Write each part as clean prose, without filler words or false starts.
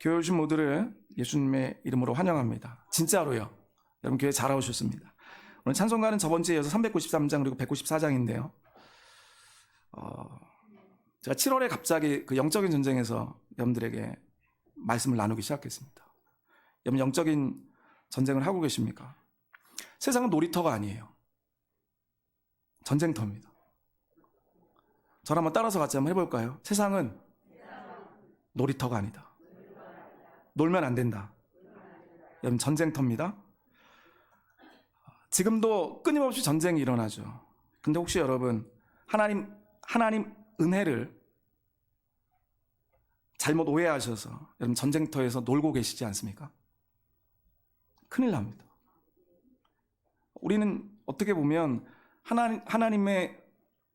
교회 오신 모두를 예수님의 이름으로 환영합니다. 진짜로요. 여러분 교회 잘 오셨습니다. 오늘 찬송가는 저번 주에 이어서 393장 그리고 194장인데요. 제가 7월에 갑자기 그 영적인 전쟁에서 여러분들에게 말씀을 나누기 시작했습니다. 여러분 영적인 전쟁을 하고 계십니까? 세상은 놀이터가 아니에요. 전쟁터입니다. 저를 한번 따라서 같이 한번 해볼까요? 세상은 놀이터가 아니다. 놀면 안 된다. 여러분 전쟁터입니다. 지금도 끊임없이 전쟁이 일어나죠. 근데 혹시 여러분 하나님 은혜를 잘못 오해하셔서 여러분 전쟁터에서 놀고 계시지 않습니까? 큰일 납니다. 우리는 어떻게 보면 하나님의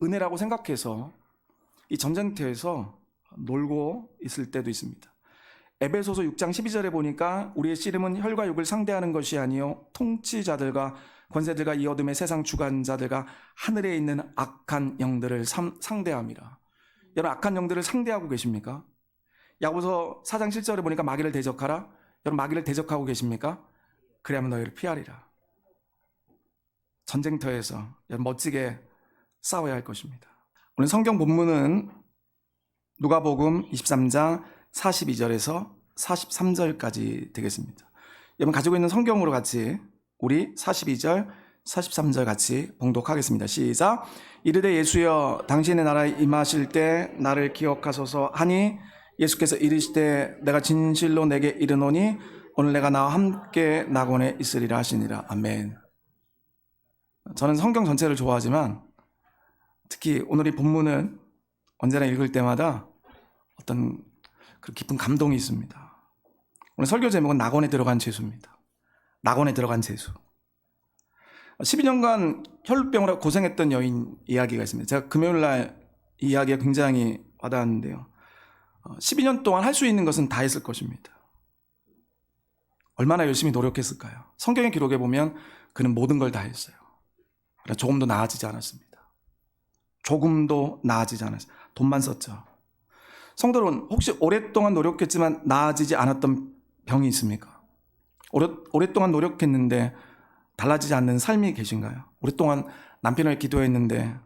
은혜라고 생각해서 이 전쟁터에서 놀고 있을 때도 있습니다. 에베소서 6장 12절에 보니까 우리의 씨름은 혈과 육을 상대하는 것이 아니요 통치자들과 권세들과 이 어둠의 세상 주관자들과 하늘에 있는 악한 영들을 상대함이라. 여러분 악한 영들을 상대하고 계십니까? 야고보서 4장 7절에 보니까 마귀를 대적하라. 여러분 마귀를 대적하고 계십니까? 그래야만 너희를 피하리라. 전쟁터에서 여러분 멋지게 싸워야 할 것입니다. 오늘 성경 본문은 누가복음 23장 42절에서 43절까지 되겠습니다. 여러분 가지고 있는 성경으로 같이 우리 42절, 43절 같이 봉독하겠습니다. 시작. 이르되 예수여 당신의 나라에 임하실 때 나를 기억하소서 하니 예수께서 이르시되 내가 진실로 내게 이르노니 오늘 내가 나와 함께 낙원에 있으리라 하시니라. 아멘. 저는 성경 전체를 좋아하지만 특히 오늘 이 본문은 언제나 읽을 때마다 어떤 그 깊은 감동이 있습니다. 오늘 설교 제목은 낙원에 들어간 죄수입니다. 낙원에 들어간 죄수. 12년간 혈루병으로 고생했던 여인 이야기가 있습니다. 제가 금요일 날 이 이야기가 굉장히 와닿았는데요. 12년 동안 할 수 있는 것은 다 했을 것입니다. 얼마나 열심히 노력했을까요? 성경의 기록에 보면 그는 모든 걸 다 했어요. 그러나 조금도 나아지지 않았습니다. 조금도 나아지지 않았어요. 돈만 썼죠. 성도는 혹시 오랫동안 노력했지만 나아지지 않았던 병이 있습니까? 오랫동안 노력했는데 달라지지 않는 삶이 계신가요? 오랫동안 남편을 기도했는데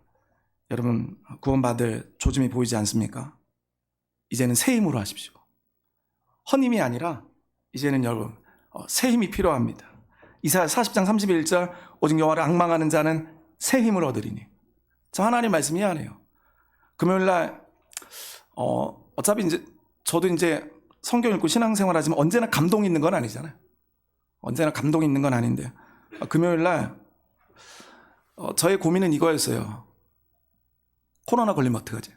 여러분 구원받을 조짐이 보이지 않습니까? 이제는 새 힘으로 하십시오. 헌힘이 아니라 이제는 여러분 새 힘이 필요합니다. 이사야 40장 31절 오직 여호와를 앙망하는 자는 새 힘을 얻으리니. 저 하나님 말씀이 아니에요. 금요일날 어차피 이제 저도 이제 성경 읽고 신앙생활 하지만 언제나 감동이 있는 건 아니잖아요. 언제나 감동이 있는 건 아닌데 금요일날 저의 고민은 이거였어요. 코로나 걸리면 어떡하지?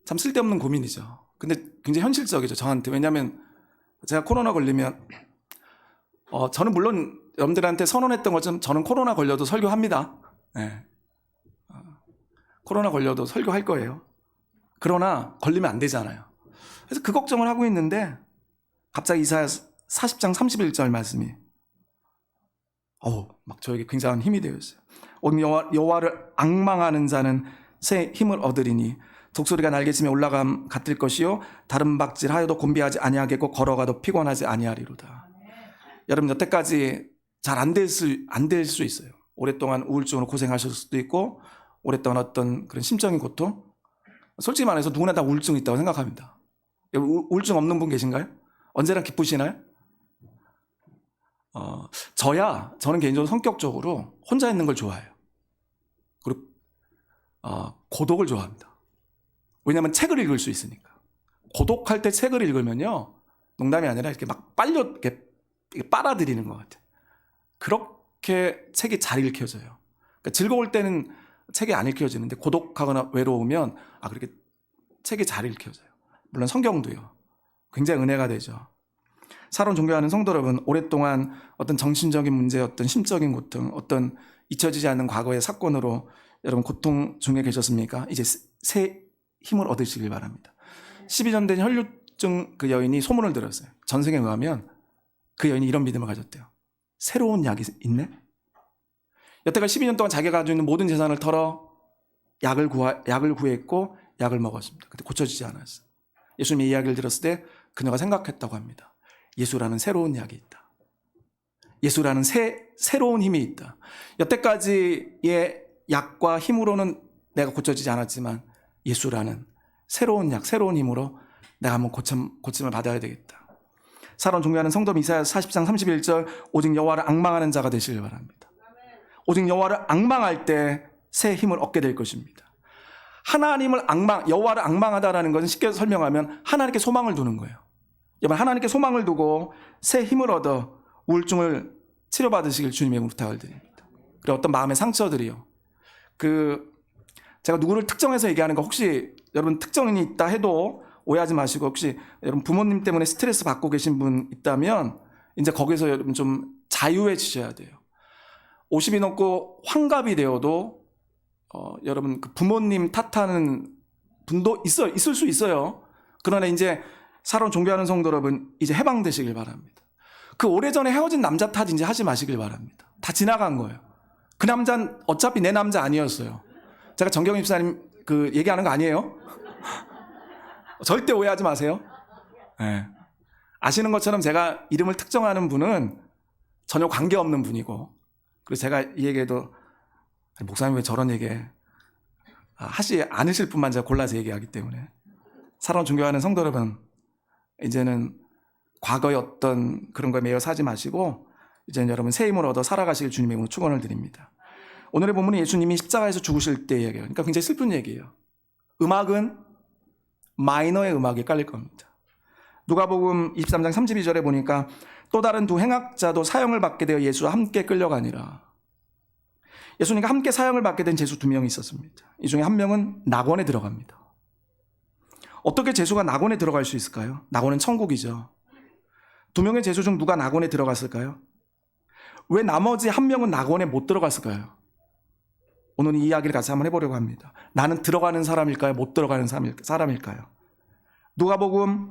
참 쓸데없는 고민이죠. 근데 굉장히 현실적이죠, 저한테. 왜냐하면 제가 코로나 걸리면 저는 물론 여러분들한테 선언했던 것처럼 저는 코로나 걸려도 설교합니다. 네. 코로나 걸려도 설교할 거예요. 그러나 걸리면 안 되잖아요. 그래서 그 걱정을 하고 있는데 갑자기 이사야 40장 31절 말씀이 막 저에게 굉장한 힘이 되었어요. 오늘 여호와를 앙망하는 자는 새 힘을 얻으리니 독수리가 날개치며 올라감 같을 것이요 다른 박질하여도 곤비하지 아니하겠고 걸어가도 피곤하지 아니하리로다. 여러분 여태까지 잘 안 될 수 있어요. 오랫동안 우울증으로 고생하셨을 수도 있고 오랫동안 어떤 그런 심적인 고통. 솔직히 말해서 누구나 다 우울증이 있다고 생각합니다. 우울증 없는 분 계신가요? 언제나 기쁘시나요? 저는 개인적으로 성격적으로 혼자 있는 걸 좋아해요. 그리고 고독을 좋아합니다. 왜냐하면 책을 읽을 수 있으니까. 고독할 때 책을 읽으면요, 농담이 아니라 이렇게 막 이렇게 빨아들이는 것 같아요. 그렇게 책이 잘 읽혀져요. 그러니까 즐거울 때는 책이 안 읽혀지는데 고독하거나 외로우면 그렇게 책이 잘 읽혀져요. 물론 성경도요. 굉장히 은혜가 되죠. 사론 존경하는 성도 여러분, 오랫동안 어떤 정신적인 문제, 어떤 심적인 고통, 어떤 잊혀지지 않는 과거의 사건으로 여러분 고통 중에 계셨습니까? 이제 새 힘을 얻으시길 바랍니다. 12년 된 혈루증 그 여인이 소문을 들었어요. 전승에 의하면 그 여인이 이런 믿음을 가졌대요. 새로운 약이 있네? 여태까지 12년 동안 자기가 가지고 있는 모든 재산을 털어 약을 구했고 약을 먹었습니다. 근데 고쳐지지 않았어요. 예수님이 이 이야기를 들었을 때 그녀가 생각했다고 합니다. 예수라는 새로운 약이 있다. 예수라는 새로운 힘이 있다. 여태까지의 약과 힘으로는 내가 고쳐지지 않았지만 예수라는 새로운 약, 새로운 힘으로 내가 한번 고침을 받아야 되겠다. 사랑 존경하는 성도, 이사야서 40장 31절, 오직 여호와를 앙망하는 자가 되시길 바랍니다. 오직 여호와를 앙망할 때 새 힘을 얻게 될 것입니다. 여호와를 앙망하다라는 것은 쉽게 설명하면 하나님께 소망을 두는 거예요. 여러분, 하나님께 소망을 두고 새 힘을 얻어 우울증을 치료받으시길 주님의 이름으로 부탁을 드립니다. 그리고 어떤 마음의 상처들이요. 제가 누구를 특정해서 얘기하는 거, 혹시 여러분 특정인이 있다 해도 오해하지 마시고, 혹시 여러분 부모님 때문에 스트레스 받고 계신 분 있다면 이제 거기서 여러분 좀 자유해지셔야 돼요. 50이 넘고 환갑이 되어도 여러분 그 부모님 탓하는 분도 있을 수 있어요. 그러나 이제 사랑 존경하는 성도 여러분, 이제 해방되시길 바랍니다. 그 오래전에 헤어진 남자 탓 이제 하지 마시길 바랍니다. 다 지나간 거예요. 그 남자는 어차피 내 남자 아니었어요. 제가 정경 집사님 얘기하는 거 아니에요? 절대 오해하지 마세요. 네. 아시는 것처럼 제가 이름을 특정하는 분은 전혀 관계없는 분이고, 그래서 제가 이 얘기해도 목사님 왜 저런 얘기 하지 않으실 분만 제가 골라서 얘기하기 때문에, 사랑 존경하는 성도 여러분, 이제는 과거의 어떤 그런 거에 매여 사지 마시고 이제는 여러분 새 힘을 얻어 살아가시길 주님의 이름으로 축원을 드립니다. 오늘의 본문은 예수님이 십자가에서 죽으실 때 얘기예요. 그러니까 굉장히 슬픈 얘기예요. 음악은 마이너의 음악이 깔릴 겁니다. 누가복음 23장 32절에 보니까 또 다른 두 행악자도 사형을 받게 되어 예수와 함께 끌려가니라. 예수님과 함께 사형을 받게 된 죄수 두 명이 있었습니다. 이 중에 한 명은 낙원에 들어갑니다. 어떻게 죄수가 낙원에 들어갈 수 있을까요? 낙원은 천국이죠. 두 명의 죄수 중 누가 낙원에 들어갔을까요? 왜 나머지 한 명은 낙원에 못 들어갔을까요? 오늘 이 이야기를 같이 한번 해보려고 합니다. 나는 들어가는 사람일까요? 못 들어가는 사람일까요? 누가복음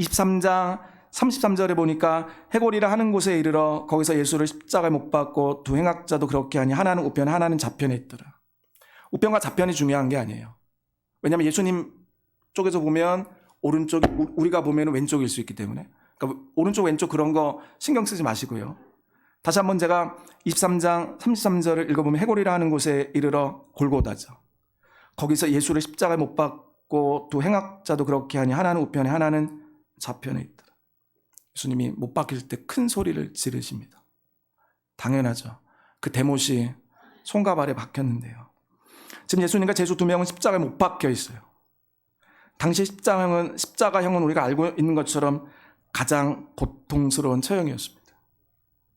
23장 33절에 보니까 해골이라 하는 곳에 이르러 거기서 예수를 십자가에 못 박고 두 행악자도 그렇게 하니 하나는 우편 하나는 좌편에 있더라. 우편과 좌편이 중요한 게 아니에요. 왜냐하면 예수님 쪽에서 보면 오른쪽이, 우리가 보면 왼쪽일 수 있기 때문에, 그러니까 오른쪽 왼쪽 그런 거 신경 쓰지 마시고요. 다시 한번 제가 23장 33절을 읽어보면 해골이라 하는 곳에 이르러 골고다죠. 거기서 예수를 십자가에 못 박고 두 행악자도 그렇게 하니 하나는 우편에 하나는 좌편에 있더라. 예수님이 못 박힐 때 큰 소리를 지르십니다. 당연하죠. 그 대못이 손과 발에 박혔는데요. 지금 예수님과 죄수 두 명은 십자가에 못 박혀 있어요. 당시 십자가형은 우리가 알고 있는 것처럼 가장 고통스러운 처형이었습니다.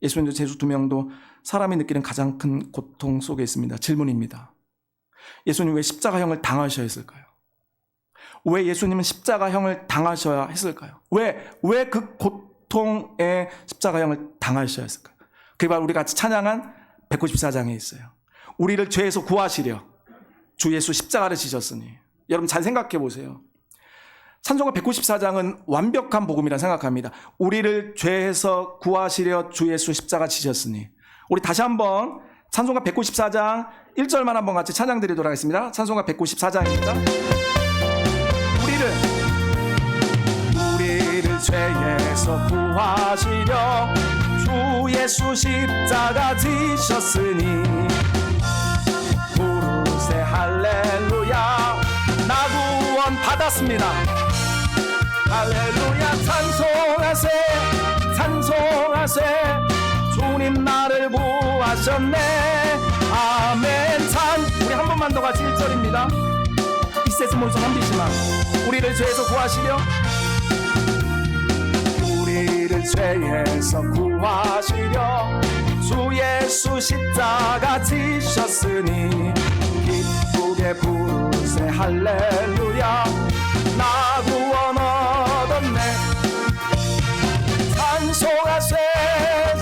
예수님과 죄수 두 명도 사람이 느끼는 가장 큰 고통 속에 있습니다. 질문입니다. 예수님 왜 십자가형을 당하셔야 했을까요? 왜 예수님은 십자가형을 당하셔야 했을까요? 왜 그 고통의 십자가형을 당하셔야 했을까요? 그게 바로 우리 같이 찬양한 194장에 있어요. 우리를 죄에서 구하시려 주 예수 십자가를 지셨으니. 여러분 잘 생각해 보세요. 찬송가 194장은 완벽한 복음이라 생각합니다. 우리를 죄에서 구하시려 주 예수 십자가 지셨으니. 우리 다시 한번 찬송가 194장 1절만 한번 같이 찬양 드리도록 하겠습니다. 찬송가 194장입니다. 우리를 죄에서 구하시려 주 예수 십자가 지셨으니 부르세 할렐루야 나 구원 받았습니다. 할렐루야 찬송하세 찬송하세 주님 나를 구하셨네 아멘 우리 한 번만 더 같이 1절입니다. 이세스 모션 한 비지만 우리를 죄에서 구하시려 우리를 죄에서 구하시려 주 예수 십자가 지셨으니 기쁘게 부르세 할렐루야 나 구원 얻었네 찬송하세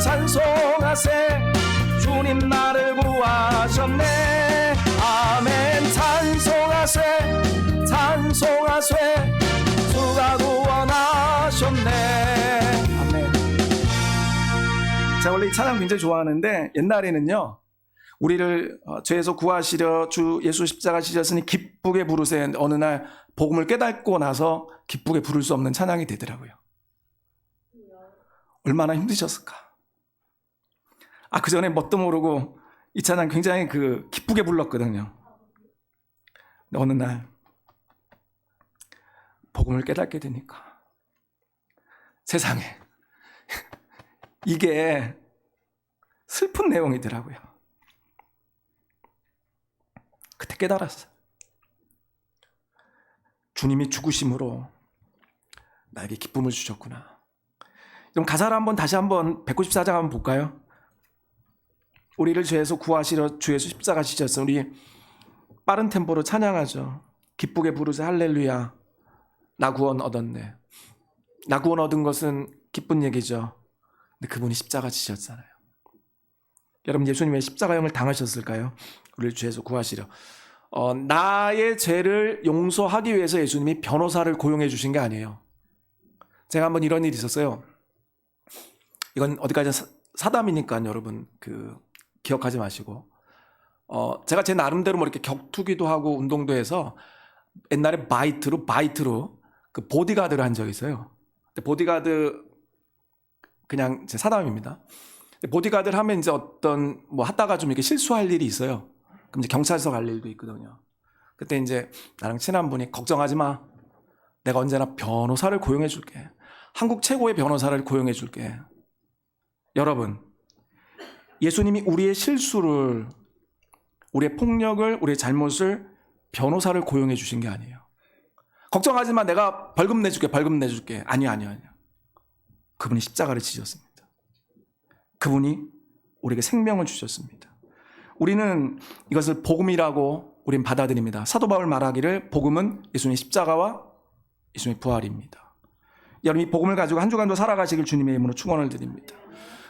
찬송하세 주님 나를 구하셨네 아멘 찬송하세 찬송하세 주가 구원하셨네 아멘. 제가 원래 이 찬양 굉장히 좋아하는데 옛날에는요 우리를 죄에서 구하시려 주 예수 십자가 지셨으니 기쁘게 부르세. 어느 날 복음을 깨닫고 나서 기쁘게 부를 수 없는 찬양이 되더라고요. 얼마나 힘드셨을까. 그 전에 뭣도 모르고 이 찬양 굉장히 기쁘게 불렀거든요. 근데 어느 날 복음을 깨닫게 되니까 세상에 이게 슬픈 내용이더라고요. 그때 깨달았어요. 주님이 죽으심으로 나에게 기쁨을 주셨구나. 그럼 가사를 다시 한번 194장 한번 볼까요? 우리를 죄에서 구하시려 주 예수 십자가 지셨어. 우리 빠른 템포로 찬양하죠. 기쁘게 부르세 할렐루야. 나 구원 얻었네. 나 구원 얻은 것은 기쁜 얘기죠. 근데 그분이 십자가 지셨잖아요. 여러분, 예수님 왜 십자가형을 당하셨을까요? 우리를 죄에서 구하시려. 나의 죄를 용서하기 위해서 예수님이 변호사를 고용해 주신 게 아니에요. 제가 한번 이런 일이 있었어요. 이건 어디까지 사담이니까 여러분 기억하지 마시고, 제가 제 나름대로 이렇게 격투기도 하고 운동도 해서 옛날에 바이트로 그 보디가드를 한 적이 있어요. 근데 보디가드 그냥 제 사담입니다. 보디가드를 하면 이제 어떤 하다가 좀 이렇게 실수할 일이 있어요. 그럼 이제 경찰서 갈 일도 있거든요. 그때 이제 나랑 친한 분이 걱정하지 마. 내가 언제나 변호사를 고용해 줄게. 한국 최고의 변호사를 고용해 줄게. 여러분, 예수님이 우리의 실수를, 우리의 폭력을, 우리의 잘못을 변호사를 고용해 주신 게 아니에요. 걱정하지 마. 내가 벌금 내줄게. 아니요. 그분이 십자가를 지셨습니다. 그분이 우리에게 생명을 주셨습니다. 우리는 이것을 복음이라고 우린 받아들입니다. 사도 바울 말하기를 복음은 예수님의 십자가와 예수님의 부활입니다. 여러분, 이 복음을 가지고 한 주간도 살아가시길 주님의 이름으로 축원을 드립니다.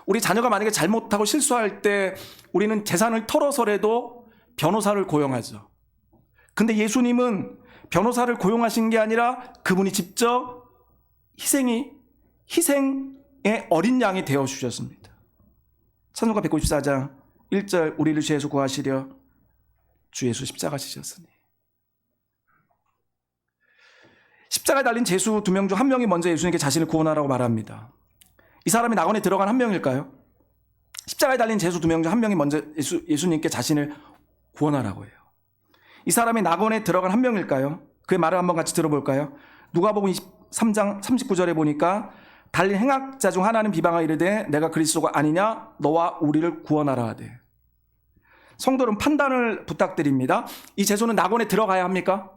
우리 자녀가 만약에 잘못하고 실수할 때 우리는 재산을 털어서라도 변호사를 고용하죠. 근데 예수님은 변호사를 고용하신 게 아니라 그분이 직접 희생의 어린 양이 되어 주셨습니다. 찬송가 194장 1절 우리를 죄에서 구하시려 주 예수 십자가 지셨으니. 십자가에 달린 죄수 2명 중 한 명이 먼저 예수님께 자신을 구원하라고 말합니다. 이 사람이 낙원에 들어간 한 명일까요? 십자가에 달린 죄수 2명 중 한 명이 먼저 예수님께 자신을 구원하라고 해요. 이 사람이 낙원에 들어간 한 명일까요? 그의 말을 한번 같이 들어볼까요? 누가복음 23장 39절에 보니까 달린 행악자 중 하나는 비방하 이르되 내가 그리스도가 아니냐 너와 우리를 구원하라 하되. 성도 여러분, 판단을 부탁드립니다. 이 죄수는 낙원에 들어가야 합니까?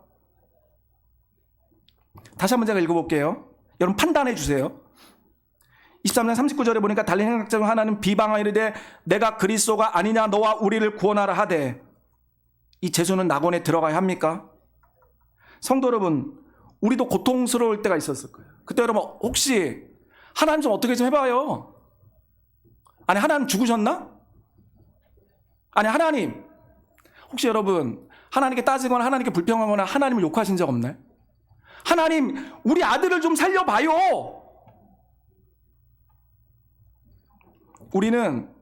다시 한번 제가 읽어볼게요. 여러분, 판단해 주세요. 23장 39절에 보니까 달린 행악자 중 하나는 비방하 이르되 내가 그리스도가 아니냐 너와 우리를 구원하라 하되. 이 죄수는 낙원에 들어가야 합니까? 성도 여러분, 우리도 고통스러울 때가 있었을 거예요. 그때 여러분, 혹시 하나님 좀 어떻게 좀 해봐요. 아니, 하나님 죽으셨나? 아니, 하나님, 혹시 여러분 하나님께 따지거나 하나님께 불평하거나 하나님을 욕하신 적 없나요? 하나님, 우리 아들을 좀 살려봐요. 우리는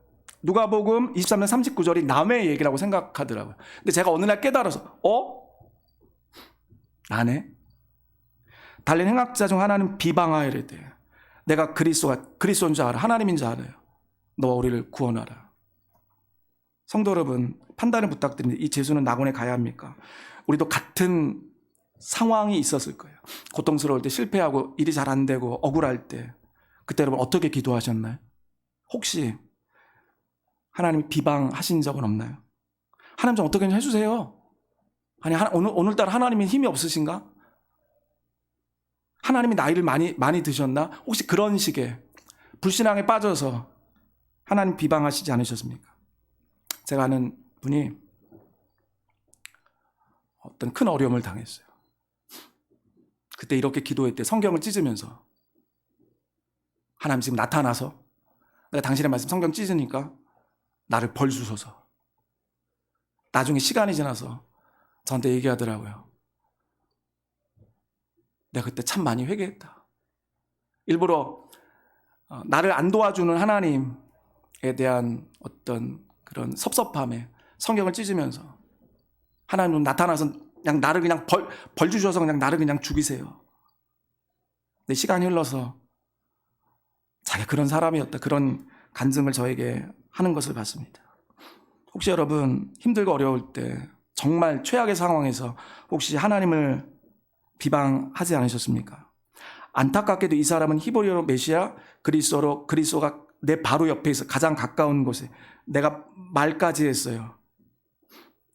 누가복음 23장 39절이 남의 얘기라고 생각하더라고요. 근데 제가 어느 날 깨달아서 나네? 달린 행악자 중 하나는 비방하여 이르되 내가 그리스도인 줄 알아. 하나님인 줄 알아요. 너와 우리를 구원하라. 성도 여러분, 판단을 부탁드립니다. 이 죄수는 낙원에 가야 합니까? 우리도 같은 상황이 있었을 거예요. 고통스러울 때, 실패하고 일이 잘 안 되고 억울할 때, 그때 여러분 어떻게 기도하셨나요? 혹시 하나님이 비방하신 적은 없나요? 하나님 좀 어떻게 좀 해주세요. 아니, 오늘따라 하나님이 힘이 없으신가? 하나님이 나이를 많이 드셨나? 혹시 그런 식의 불신앙에 빠져서 하나님 비방하시지 않으셨습니까? 제가 아는 분이 어떤 큰 어려움을 당했어요. 그때 이렇게 기도했대. 성경을 찢으면서 하나님 지금 나타나서 내가 당신의 말씀 성경 찢으니까 나를 벌 주소서. 나중에 시간이 지나서 저한테 얘기하더라고요. 내가 그때 참 많이 회개했다. 일부러 나를 안 도와주는 하나님에 대한 어떤 그런 섭섭함에 성경을 찢으면서 하나님은 나타나서 그냥 나를 그냥 벌 주셔서 그냥 나를 그냥 죽이세요. 근데 시간이 흘러서 자기가 그런 사람이었다, 그런 간증을 저에게 하는 것을 봤습니다. 혹시 여러분 힘들고 어려울 때 정말 최악의 상황에서 혹시 하나님을 비방하지 않으셨습니까? 안타깝게도 이 사람은 히브리어로 메시아, 그리스도가 내 바로 옆에 있어 가장 가까운 곳에 내가 말까지 했어요.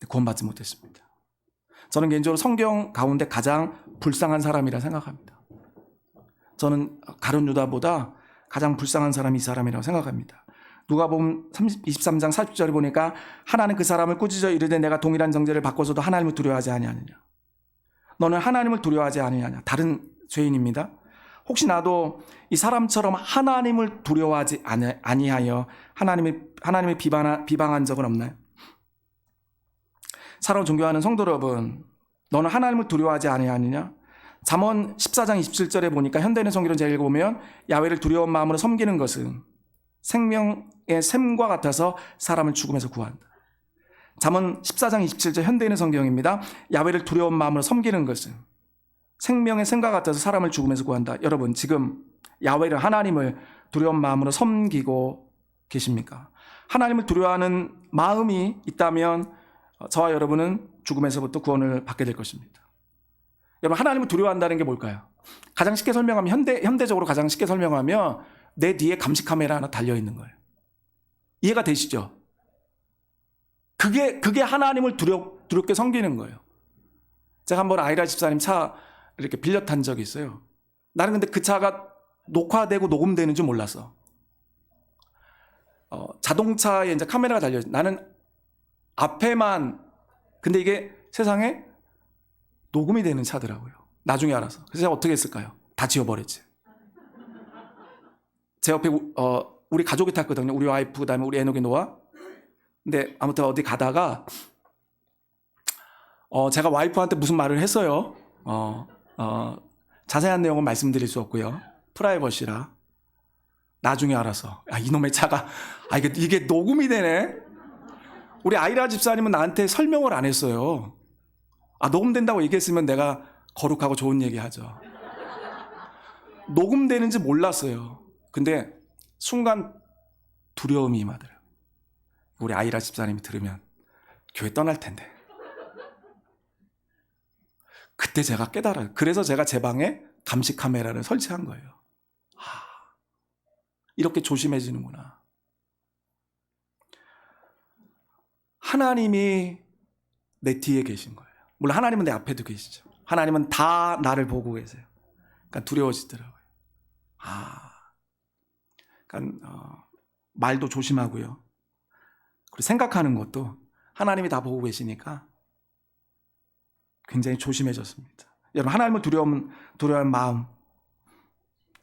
구원받지 못했습니다. 저는 개인적으로 성경 가운데 가장 불쌍한 사람이라 생각합니다. 저는 가룟 유다보다 가장 불쌍한 사람이 이 사람이라고 생각합니다. 누가복음 23장 40절에 보니까 하나는 그 사람을 꾸짖어 이르되 내가 동일한 정죄를 받고서도 하나님을 두려워하지 아니하느냐. 너는 하나님을 두려워하지 아니하냐. 다른 죄인입니다. 혹시 나도 이 사람처럼 하나님을 두려워하지 아니하여 하나님을 비방한 적은 없나요? 사랑을 존경하는 성도 여러분, 너는 하나님을 두려워하지 아니하느냐? 잠언 14장 27절에 보니까 현대인의 성경을 제가 읽어보면 야훼를 두려운 마음으로 섬기는 것은 생명의 샘과 같아서 사람을 죽음에서 구한다. 잠언 14장 27절 현대인의 성경입니다. 야훼를 두려운 마음으로 섬기는 것은 생명의 샘과 같아서 사람을 죽음에서 구한다. 여러분 지금 야훼를 하나님을 두려운 마음으로 섬기고 계십니까? 하나님을 두려워하는 마음이 있다면 저와 여러분은 죽음에서부터 구원을 받게 될 것입니다. 여러분 하나님을 두려워한다는 게 뭘까요? 가장 쉽게 설명하면 현대적으로 가장 쉽게 설명하면 내 뒤에 감시 카메라 하나 달려 있는 거예요. 이해가 되시죠? 그게 하나님을 두렵게 섬기는 거예요. 제가 한번 아이라 집사님 차 이렇게 빌려 탄 적이 있어요. 나는 근데 그 차가 녹화되고 녹음되는 줄 몰랐어. 자동차에 이제 카메라가 달려 있어. 나는 앞에만, 근데 이게 세상에 녹음이 되는 차더라고요. 나중에 알아서. 그래서 제가 어떻게 했을까요? 다 지워버렸지. 제 옆에 우리 가족이 탔거든요. 우리 와이프, 그다음에 우리 애녹이 노아. 근데 아무튼 어디 가다가 제가 와이프한테 무슨 말을 했어요. 자세한 내용은 말씀드릴 수 없고요. 프라이버시라. 나중에 알아서 이놈의 차가 이게 녹음이 되네. 우리 아이라 집사님은 나한테 설명을 안 했어요. 녹음된다고 얘기했으면 내가 거룩하고 좋은 얘기 하죠. 녹음되는지 몰랐어요. 근데 순간 두려움이 임하더라고요. 우리 아이라 집사님이 들으면 교회 떠날 텐데. 그때 제가 깨달아요. 그래서 제가 제 방에 감시 카메라를 설치한 거예요. 이렇게 조심해지는구나. 하나님이 내 뒤에 계신 거예요. 물론 하나님은 내 앞에도 계시죠. 하나님은 다 나를 보고 계세요. 그러니까 두려워지더라고요. 그러니까 말도 조심하고요. 그리고 생각하는 것도 하나님이 다 보고 계시니까 굉장히 조심해졌습니다. 여러분 하나님을 두려워하는 마음,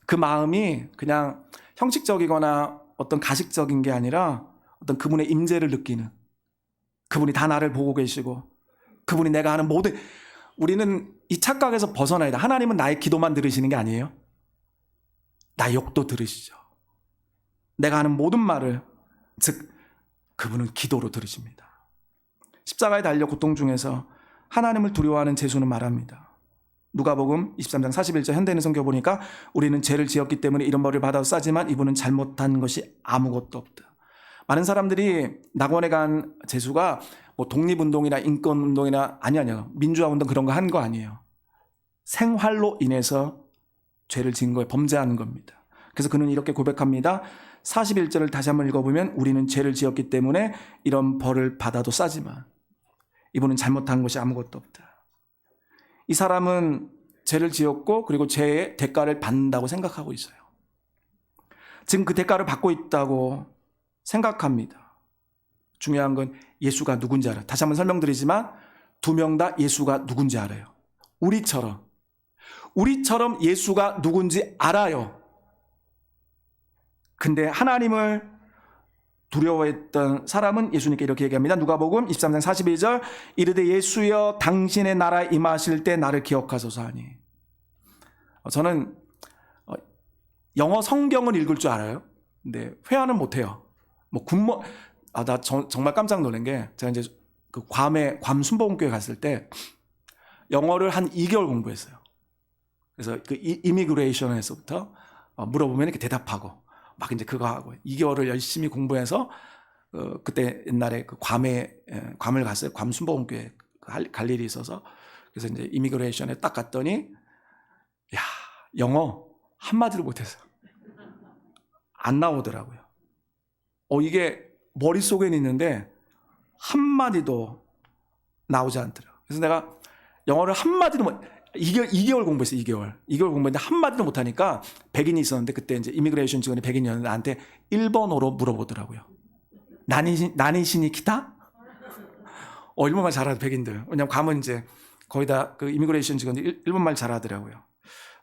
그 마음이 그냥 형식적이거나 어떤 가식적인 게 아니라 어떤 그분의 임재를 느끼는, 그분이 다 나를 보고 계시고 그분이 내가 하는 모든, 우리는 이 착각에서 벗어나야 돼. 하나님은 나의 기도만 들으시는 게 아니에요. 나의 욕도 들으시죠. 내가 하는 모든 말을, 즉 그분은 기도로 들으십니다. 십자가에 달려 고통 중에서 하나님을 두려워하는 제수는 말합니다. 누가복음 23장 41절 현대인의 성경 보니까 우리는 죄를 지었기 때문에 이런 벌을 받아도 싸지만 이분은 잘못한 것이 아무것도 없다. 많은 사람들이 낙원에 간 제수가 뭐 독립운동이나 인권운동이나 아니요. 민주화운동 그런 거 한 거 아니에요. 생활로 인해서 죄를 지은 거예요. 범죄하는 겁니다. 그래서 그는 이렇게 고백합니다. 41절을 다시 한번 읽어보면 우리는 죄를 지었기 때문에 이런 벌을 받아도 싸지만 이분은 잘못한 것이 아무것도 없다. 이 사람은 죄를 지었고 그리고 죄의 대가를 받는다고 생각하고 있어요. 지금 그 대가를 받고 있다고 생각합니다. 중요한 건 예수가 누군지 알아요. 다시 한번 설명드리지만 두 명 다 예수가 누군지 알아요. 우리처럼 예수가 누군지 알아요. 근데 하나님을 두려워했던 사람은 예수님께 이렇게 얘기합니다. 누가복음 23장 42절 이르되 예수여 당신의 나라에 임하실 때 나를 기억하소서 하니. 저는 영어 성경은 읽을 줄 알아요. 근데 회화는 못해요. 뭐 나 정말 깜짝 놀란 게, 제가 이제 그 괌 순복음교회 갔을 때 영어를 한 2개월 공부했어요. 그래서 그 이미그레이션에서부터 물어보면 이렇게 대답하고 막 이제 그거 하고 2개월을 열심히 공부해서 그때 옛날에 그 괌을 갔어요. 괌 순복음교회 갈 일이 있어서. 그래서 이제 이미그레이션에 딱 갔더니 야, 영어 한마디도 못했어요. 안 나오더라고요. 이게 머릿속에는 있는데 한마디도 나오지 않더라고요. 그래서 내가 영어를 한마디도 2개월 공부했어요. 2개월 공부했는데 한마디도 못하니까 백인이 있었는데, 그때 이제 이미그레이션 직원이 백인이었는데 나한테 일본어로 물어보더라고요. 나니시니 기타? 일본말 잘하는 백인들. 왜냐면 괌은 이제 거의 다 그 이미그레이션 직원들이 일본말 잘하더라고요.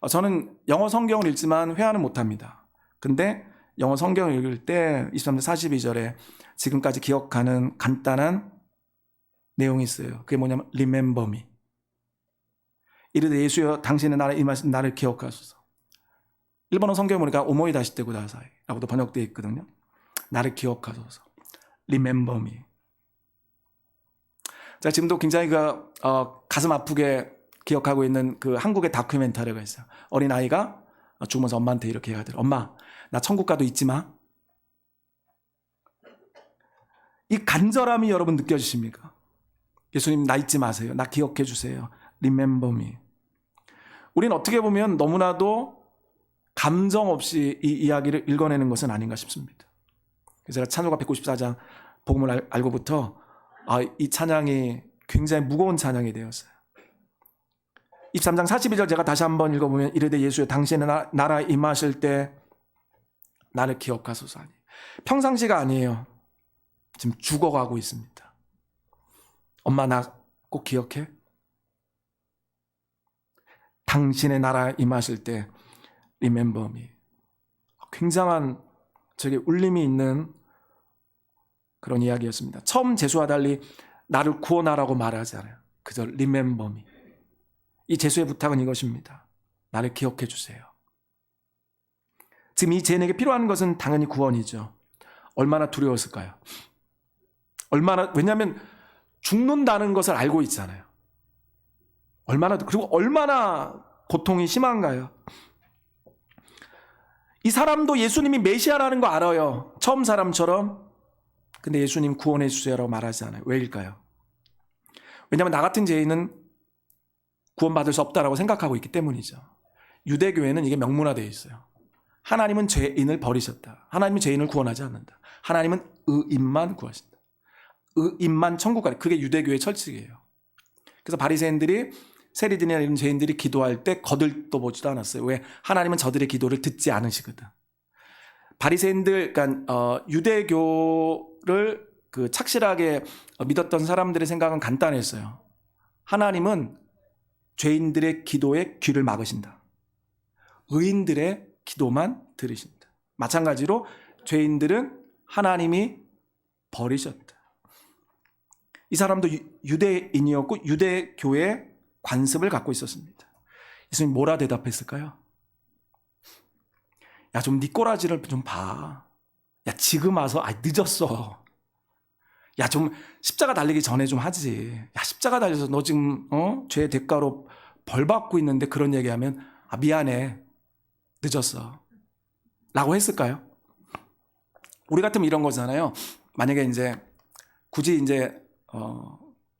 저는 영어 성경을 읽지만 회화는 못합니다. 근데 영어 성경을 읽을 때 23절 42절에 지금까지 기억하는 간단한 내용이 있어요. 그게 뭐냐면 Remember me. 이르되 예수여 당신의 나라에 임하신 나를 기억하소서. 일본어 성경에 보니까 오모이 다시테 구다사이 라고도 번역되어 있거든요. 나를 기억하소서. Remember me. 제가 지금도 굉장히 가슴 아프게 기억하고 있는 그 한국의 다큐멘터리가 있어요. 어린아이가 죽으면서 엄마한테 이렇게 얘기하더라고요. 엄마, 나 천국 가도 잊지 마. 이 간절함이 여러분 느껴지십니까? 예수님, 나 잊지 마세요. 나 기억해 주세요. Remember me. 우린 어떻게 보면 너무나도 감정 없이 이 이야기를 읽어내는 것은 아닌가 싶습니다. 그래서 제가 찬송가 194장 복음을 알고부터 이 찬양이 굉장히 무거운 찬양이 되었어요. 23장 42절 제가 다시 한번 읽어보면 이르되 예수여 당신의 나라에 임하실 때 나를 기억하소서 하니. 평상시가 아니에요. 지금 죽어가고 있습니다. 엄마, 나 꼭 기억해? 당신의 나라에 임하실 때 Remember me. 굉장한 저게 울림이 있는 그런 이야기였습니다. 처음 제수와 달리 나를 구원하라고 말하지 않아요. 그저 Remember me. 이 제수의 부탁은 이것입니다. 나를 기억해 주세요. 지금 이 제인에게 필요한 것은 당연히 구원이죠. 얼마나 두려웠을까요? 왜냐하면 죽는다는 것을 알고 있잖아요. 그리고 얼마나 고통이 심한가요? 이 사람도 예수님이 메시아라는 거 알아요. 처음 사람처럼. 근데 예수님 구원해 주세요라고 말하지 않아요. 왜일까요? 왜냐하면 나 같은 죄인은 구원받을 수 없다라고 생각하고 있기 때문이죠. 유대교회는 이게 명문화되어 있어요. 하나님은 죄인을 버리셨다. 하나님은 죄인을 구원하지 않는다. 하나님은 의인만 구하신다. 의인만 천국 가리. 그게 유대교의 철칙이에요. 그래서 바리새인들이, 세리들이나 이런 죄인들이 기도할 때 거들떠보지도 않았어요. 왜? 하나님은 저들의 기도를 듣지 않으시거든. 바리새인들, 그러니까 유대교를 착실하게 믿었던 사람들의 생각은 간단했어요. 하나님은 죄인들의 기도에 귀를 막으신다. 의인들의 기도만 들으신다. 마찬가지로 죄인들은 하나님이 버리셨다. 이 사람도 유대인이었고 유대교의 관습을 갖고 있었습니다. 예수님 뭐라 대답했을까요? 야, 좀 네 꼬라지를 좀 봐. 야, 지금 와서 늦었어. 야, 좀 십자가 달리기 전에 좀 하지. 야, 십자가 달려서 너 지금 죄의 대가로 벌 받고 있는데 그런 얘기하면 미안해. 늦었어. 라고 했을까요? 우리 같으면 이런 거잖아요. 만약에 이제 굳이 이제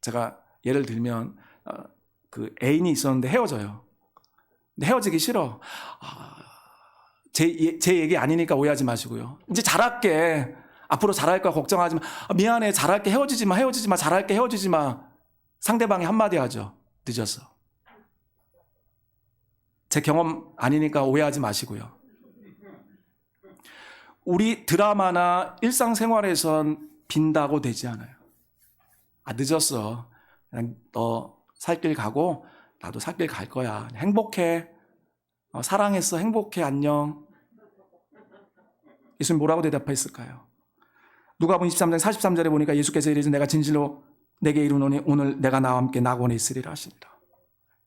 제가 예를 들면 그 애인이 있었는데 헤어져요. 근데 헤어지기 싫어. 제 얘기 아니니까 오해하지 마시고요. 이제 잘할게. 앞으로 잘할 거야 걱정하지 마. 미안해. 잘할게. 헤어지지 마. 잘할게. 헤어지지 마. 상대방이 한마디 하죠. 늦었어. 제 경험 아니니까 오해하지 마시고요. 우리 드라마나 일상생활에선 빈다고 되지 않아요. 늦었어. 그냥 너 살 길 가고 나도 살 길 갈 거야. 행복해. 사랑했어. 행복해. 안녕. 예수님 뭐라고 대답했을까요? 누가복음 23장 43절에 보니까 예수께서 이르시되 내가 진실로 내게 이르노니 오늘 내가 나와 함께 낙원에 있으리라 하신다.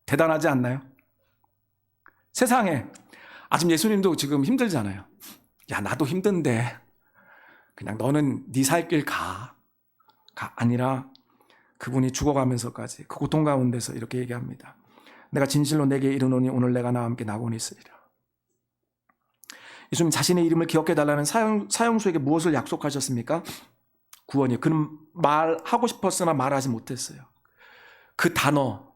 대단하지 않나요? 세상에 지금 예수님도 지금 힘들잖아요. 야, 나도 힘든데 그냥 너는 네 살 길 가. 아니라 그분이 죽어가면서까지 그 고통 가운데서 이렇게 얘기합니다. 내가 진실로 내게 이르노니 오늘 내가 나와 함께 낙원에 있으리라. 예수님 자신의 이름을 기억해달라는 사형수에게 무엇을 약속하셨습니까? 구원이요. 그는 말하고 싶었으나 말하지 못했어요. 그 단어.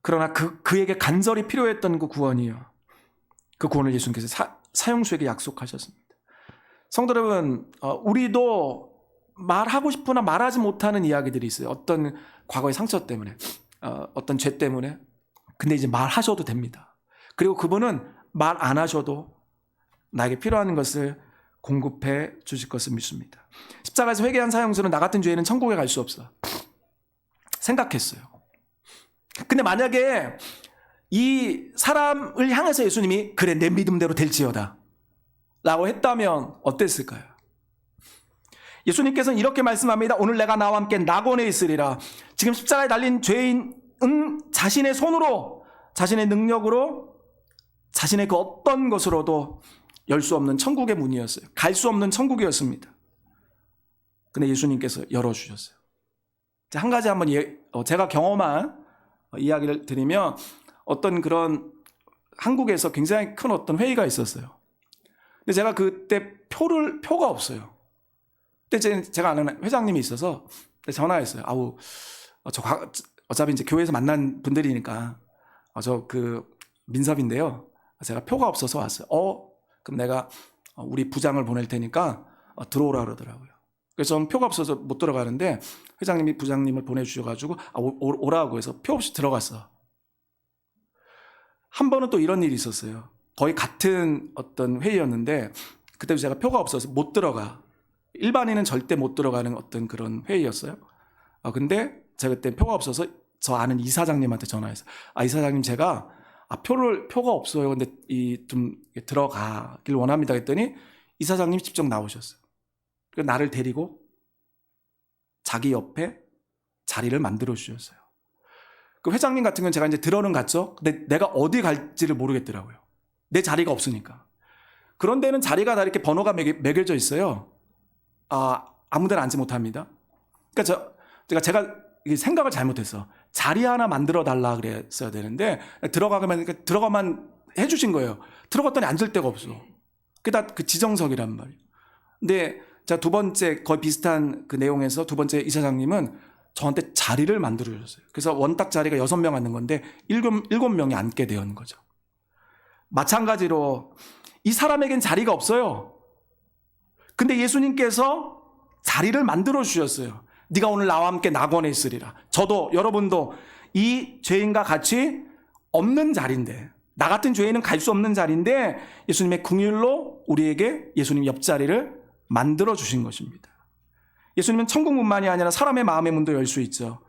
그러나 그에게 간절히 필요했던 그 구원이요. 그 구원을 예수님께서 사형수에게 약속하셨습니다. 성도 여러분, 우리도 말하고 싶으나 말하지 못하는 이야기들이 있어요. 어떤 과거의 상처 때문에, 어떤 죄 때문에. 근데 이제 말하셔도 됩니다. 그리고 그분은 말 안 하셔도 나에게 필요한 것을 공급해 주실 것을 믿습니다. 십자가에서 회개한 사형수는 나 같은 죄인은 천국에 갈 수 없어. 생각했어요. 근데 만약에 이 사람을 향해서 예수님이 그래 내 믿음대로 될지어다 라고 했다면 어땠을까요? 예수님께서는 이렇게 말씀합니다. 오늘 내가 나와 함께 낙원에 있으리라. 지금 십자가에 달린 죄인은 자신의 손으로, 자신의 능력으로, 자신의 그 어떤 것으로도 열 수 없는 천국의 문이었어요. 갈 수 없는 천국이었습니다. 근데 예수님께서 열어주셨어요. 한 가지 한번 제가 경험한 이야기를 드리면, 어떤 그런 한국에서 굉장히 큰 어떤 회의가 있었어요. 근데 제가 그때 표가 없어요. 그때 제가 아는 회장님이 있어서 전화했어요. 어차피 이제 교회에서 만난 분들이니까 민섭인데요. 제가 표가 없어서 왔어요. 그럼 내가 우리 부장을 보낼 테니까 들어오라 그러더라고요. 그래서 저는 표가 없어서 못 들어가는데 회장님이 부장님을 보내주셔가지고 오라고 해서 표 없이 들어갔어. 한 번은 또 이런 일이 있었어요. 거의 같은 어떤 회의였는데 그때도 제가 표가 없어서 못 들어가. 일반인은 절대 못 들어가는 어떤 그런 회의였어요. 근데 제가 그때 표가 없어서 저 아는 이사장님한테 전화했어요. 이사장님 제가 표가 없어요. 근데 좀 들어가길 원합니다. 했더니 이사장님이 직접 나오셨어요. 그래서 나를 데리고 자기 옆에 자리를 만들어 주셨어요. 그 회장님 같은 건 제가 이제 들어는 갔죠. 근데 내가 어디 갈지를 모르겠더라고요. 내 자리가 없으니까. 그런 데는 자리가 다 이렇게 번호가 매겨져 있어요. 아무 데나 앉지 못합니다. 그러니까 제가 생각을 잘못했어. 자리 하나 만들어 달라 그랬어야 되는데 들어가만 해주신 거예요. 들어갔더니 앉을 데가 없어. 그게 다 그 지정석이란 말이에요. 근데 자, 두 번째 거의 비슷한 그 내용에서 두 번째 이사장님은 저한테 자리를 만들어 주셨어요. 그래서 원딱 자리가 6명 앉는 건데 7명이 앉게 되는 거죠. 마찬가지로 이 사람에겐 자리가 없어요. 근데 예수님께서 자리를 만들어 주셨어요. 네가 오늘 나와 함께 낙원에 있으리라. 저도 여러분도 이 죄인과 같이 없는 자리인데, 나 같은 죄인은 갈 수 없는 자리인데 예수님의 긍휼로 우리에게 예수님 옆자리를 만들어 주신 것입니다. 예수님은 천국 문만이 아니라 사람의 마음의 문도 열 수 있죠.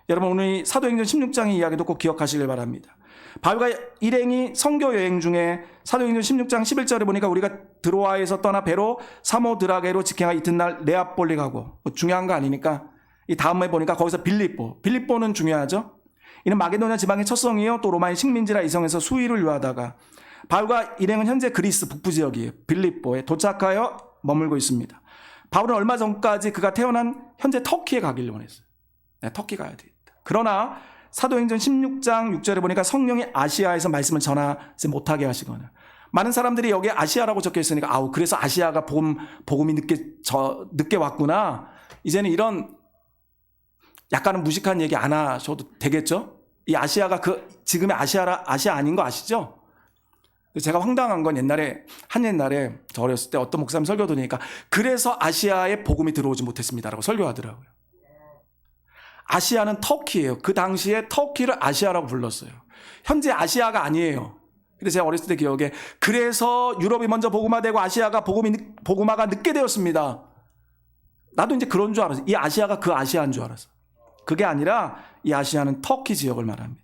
여러분 오늘 사도행전 16장의 이야기도 꼭 기억하시길 바랍니다. 바울과 일행이 선교 여행 중에 사도행전 16장 11절에 보니까 우리가 드로아에서 떠나 배로 사모드라게로 직행하 이튿날 네아폴리 가고, 중요한 거 아니니까 이 다음에 보니까 거기서 빌립보는 중요하죠. 이는 마게도냐 지방의 첫 성이요 또 로마의 식민지라 이성에서 수의를 유하다가 바울과 일행은 현재 그리스 북부 지역이에요. 빌립보에 도착하여 머물고 있습니다. 바울은 얼마 전까지 그가 태어난 현재 터키에 가길 원했어요. 터키 가야 되겠다. 그러나 사도행전 16장 6절에 보니까 성령이 아시아에서 말씀을 전하지 못하게 하시거나, 많은 사람들이 여기에 아시아라고 적혀 있으니까 그래서 아시아가 복음이 늦게 왔구나. 이제는 이런 약간은 무식한 얘기 안 하셔도 되겠죠? 이 아시아가 지금의 아시아 아닌 거 아시죠? 제가 황당한 건 옛날에 저 어렸을 때 어떤 목사님 설교 들으니까 그래서 아시아에 복음이 들어오지 못했습니다라고 설교하더라고요. 아시아는 터키예요. 그 당시에 터키를 아시아라고 불렀어요. 현재 아시아가 아니에요. 근데 제가 어렸을 때 기억에 그래서 유럽이 먼저 복음화되고 아시아가 복음화가 늦게 되었습니다. 나도 이제 그런 줄 알았어요. 이 아시아가 그 아시아인 줄 알았어. 그게 아니라 이 아시아는 터키 지역을 말합니다.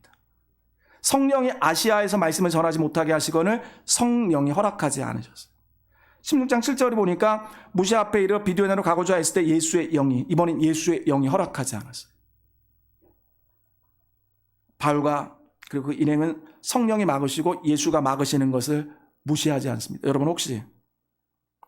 성령이 아시아에서 말씀을 전하지 못하게 하시거늘 성령이 허락하지 않으셨어요. 16장 7절에 보니까 무시 앞에 이르러 비두엔으로 가고자 했을 때 이번엔 예수의 영이 허락하지 않았어요. 바울과 그리고 그 일행은 성령이 막으시고 예수가 막으시는 것을 무시하지 않습니다. 여러분 혹시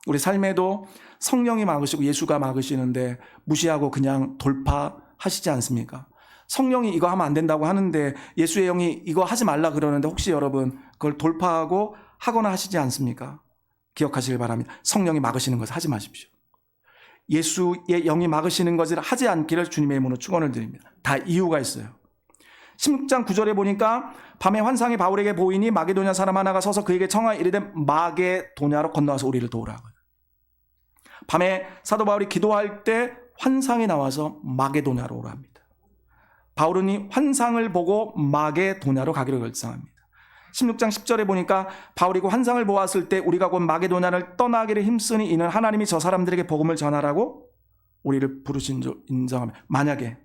우리 삶에도 성령이 막으시고 예수가 막으시는데 무시하고 그냥 돌파하시지 않습니까? 성령이 이거 하면 안 된다고 하는데 예수의 영이 이거 하지 말라 그러는데 혹시 여러분 그걸 돌파하고 하거나 하시지 않습니까? 기억하시길 바랍니다. 성령이 막으시는 것을 하지 마십시오. 예수의 영이 막으시는 것을 하지 않기를 주님의 이름으로 축원을 드립니다. 다 이유가 있어요. 16장 9절에 보니까 밤에 환상이 바울에게 보이니 마게도냐 사람 하나가 서서 그에게 청하여 이르되 마게도냐로 건너와서 우리를 도우라고. 밤에 사도 바울이 기도할 때 환상이 나와서 마게도냐로 오라 합니다. 바울은 이 환상을 보고 마게도냐로 가기로 결정합니다. 16장 10절에 보니까 바울이 그 환상을 보았을 때 우리가 곧 마게도냐를 떠나기를 힘쓰니 이는 하나님이 저 사람들에게 복음을 전하라고 우리를 부르신 줄 인정합니다. 만약에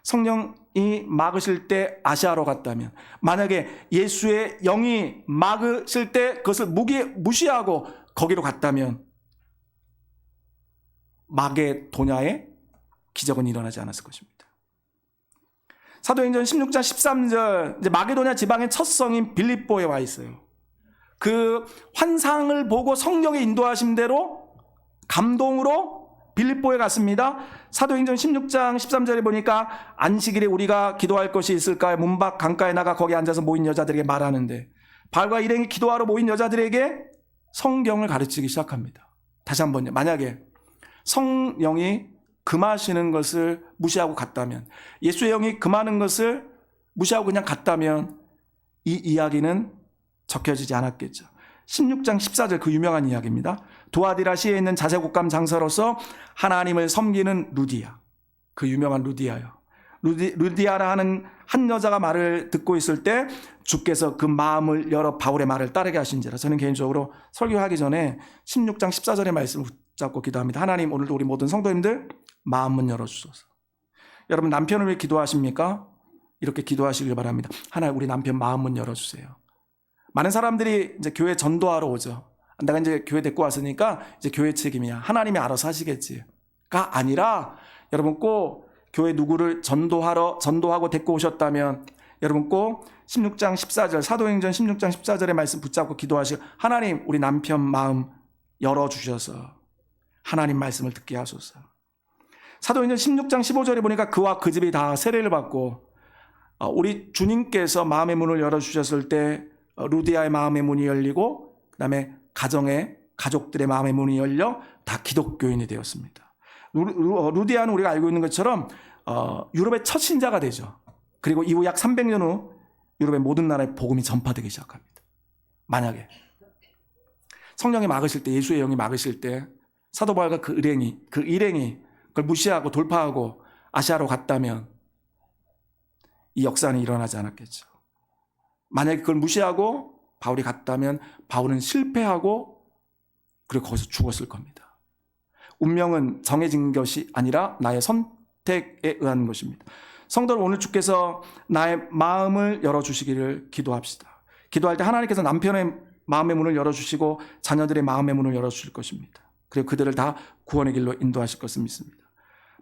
성령이 막으실 때 아시아로 갔다면, 만약에 예수의 영이 막으실 때 그것을 무시하고 거기로 갔다면 마게도냐의 기적은 일어나지 않았을 것입니다. 사도행전 16장 13절, 이제 마게도냐 지방의 첫 성인 빌립보에 와 있어요. 그 환상을 보고 성령의 인도하심 대로 감동으로 빌립보에 갔습니다. 사도행전 16장 13절에 보니까 안식일에 우리가 기도할 것이 있을까 문 밖 강가에 나가 거기 앉아서 모인 여자들에게 말하는데 바울과 일행이 기도하러 모인 여자들에게 성경을 가르치기 시작합니다. 다시 한번요. 만약에 성령이 금하시는 것을 무시하고 갔다면, 예수의 영이 금하는 것을 무시하고 그냥 갔다면 이 이야기는 적혀지지 않았겠죠. 16장 14절 그 유명한 이야기입니다. 두아디라시에 있는 자제국감 장사로서 하나님을 섬기는 루디아, 그 유명한 루디아요. 루디아라 하는 한 여자가 말을 듣고 있을 때 주께서 그 마음을 열어 바울의 말을 따르게 하신지라. 저는 개인적으로 설교하기 전에 16장 14절의 말씀을 붙잡고 기도합니다. 하나님, 오늘도 우리 모든 성도님들 마음 문 열어주소서. 여러분 남편을 왜 기도하십니까? 이렇게 기도하시길 바랍니다. 하나님, 우리 남편 마음 문 열어주세요. 많은 사람들이 이제 교회 전도하러 오죠. 내가 이제 교회 데리고 왔으니까 이제 교회 책임이야. 하나님이 알아서 하시겠지가 아니라, 여러분 꼭 교회 누구를 전도하고 데리고 오셨다면 여러분 꼭 16장 14절, 사도행전 16장 14절의 말씀 붙잡고 기도하시고, 하나님, 우리 남편 마음 열어주셔서 하나님 말씀을 듣게 하소서. 사도행전 16장 15절에 보니까 그와 그 집이 다 세례를 받고, 우리 주님께서 마음의 문을 열어주셨을 때 루디아의 마음의 문이 열리고, 그 다음에 가족들의 마음의 문이 열려 다 기독교인이 되었습니다. 루디아는 우리가 알고 있는 것처럼 유럽의 첫 신자가 되죠. 그리고 이후 약 300년 후 유럽의 모든 나라에 복음이 전파되기 시작합니다. 만약에 성령이 막으실 때, 예수의 영이 막으실 때 사도 바울과 그 일행이 그걸 무시하고 돌파하고 아시아로 갔다면 이 역사는 일어나지 않았겠죠. 만약에 그걸 무시하고 바울이 갔다면 바울은 실패하고 그리고 거기서 죽었을 겁니다. 운명은 정해진 것이 아니라 나의 선택에 의한 것입니다. 성도들, 오늘 주께서 나의 마음을 열어주시기를 기도합시다. 기도할 때 하나님께서 남편의 마음의 문을 열어주시고 자녀들의 마음의 문을 열어주실 것입니다. 그리고 그들을 다 구원의 길로 인도하실 것을 믿습니다.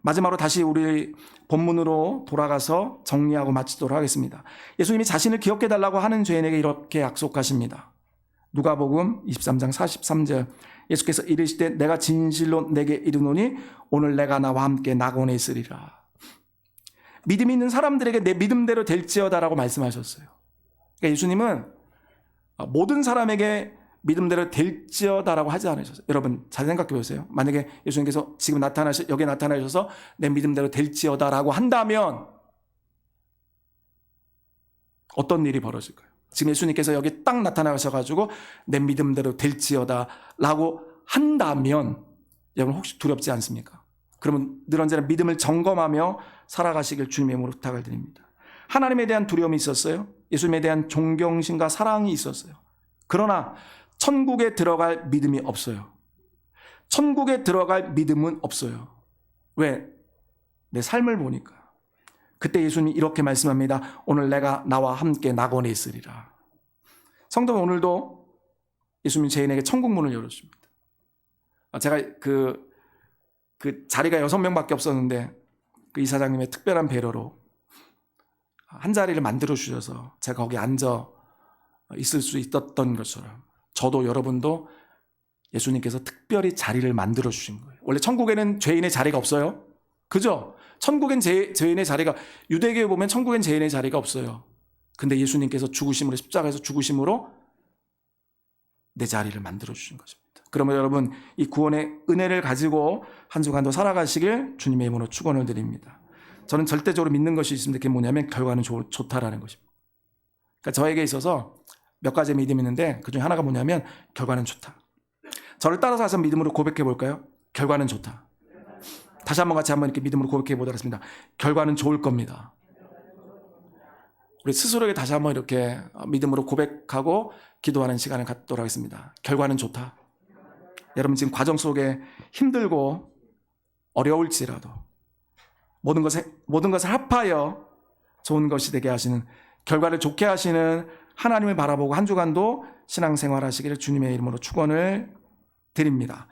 마지막으로 다시 우리 본문으로 돌아가서 정리하고 마치도록 하겠습니다. 예수님이 자신을 기억해 달라고 하는 죄인에게 이렇게 약속하십니다. 누가복음 23장 43절, 예수께서 이르시되 내가 진실로 내게 이르노니 오늘 내가 나와 함께 낙원에 있으리라. 믿음 있는 사람들에게 내 믿음대로 될지어다라고 말씀하셨어요. 그러니까 예수님은 모든 사람에게 믿음대로 될지어다라고 하지 않으셨어요. 여러분 잘 생각해 보세요. 만약에 예수님께서 지금 여기에 나타나셔서 내 믿음대로 될지어다라고 한다면 어떤 일이 벌어질까요? 지금 예수님께서 여기 딱 나타나셔가지고 내 믿음대로 될지어다라고 한다면 여러분 혹시 두렵지 않습니까? 그러면 늘 언제나 믿음을 점검하며 살아가시길 주님의 이름으로 부탁을 드립니다. 하나님에 대한 두려움이 있었어요. 예수님에 대한 존경심과 사랑이 있었어요. 그러나 천국에 들어갈 믿음이 없어요. 천국에 들어갈 믿음은 없어요. 왜? 내 삶을 보니까. 그때 예수님이 이렇게 말씀합니다. 오늘 내가 나와 함께 낙원에 있으리라. 성도는 오늘도 예수님이 죄인에게 천국 문을 열어줍니다. 제가 그 자리가 6명밖에 없었는데 그 이사장님의 특별한 배려로 한 자리를 만들어 주셔서 제가 거기 앉아 있을 수 있었던 것처럼 저도 여러분도 예수님께서 특별히 자리를 만들어 주신 거예요. 원래 천국에는 죄인의 자리가 없어요. 그죠? 천국엔 죄인의 자리가, 유대교에 보면 천국엔 죄인의 자리가 없어요. 근데 예수님께서 죽으심으로, 십자가에서 죽으심으로 내 자리를 만들어 주신 것입니다. 그러면 여러분, 이 구원의 은혜를 가지고 한 주간도 살아가시길 주님의 이름으로 축원을 드립니다. 저는 절대적으로 믿는 것이 있습니다. 그게 뭐냐면 결과는 좋다라는 것입니다. 그러니까 저에게 있어서 몇 가지 믿음이 있는데 그중에 하나가 뭐냐면 결과는 좋다. 저를 따라서 해서 믿음으로 고백해 볼까요? 결과는 좋다. 다시 한번 같이 한번 이렇게 믿음으로 고백해 보도록 하겠습니다. 결과는 좋을 겁니다. 우리 스스로에게 다시 한번 이렇게 믿음으로 고백하고 기도하는 시간을 갖도록 하겠습니다. 결과는 좋다. 여러분 지금 과정 속에 힘들고 어려울지라도 모든 것을 합하여 좋은 것이 되게 하시는, 결과를 좋게 하시는 하나님을 바라보고 한 주간도 신앙생활 하시기를 주님의 이름으로 축원을 드립니다.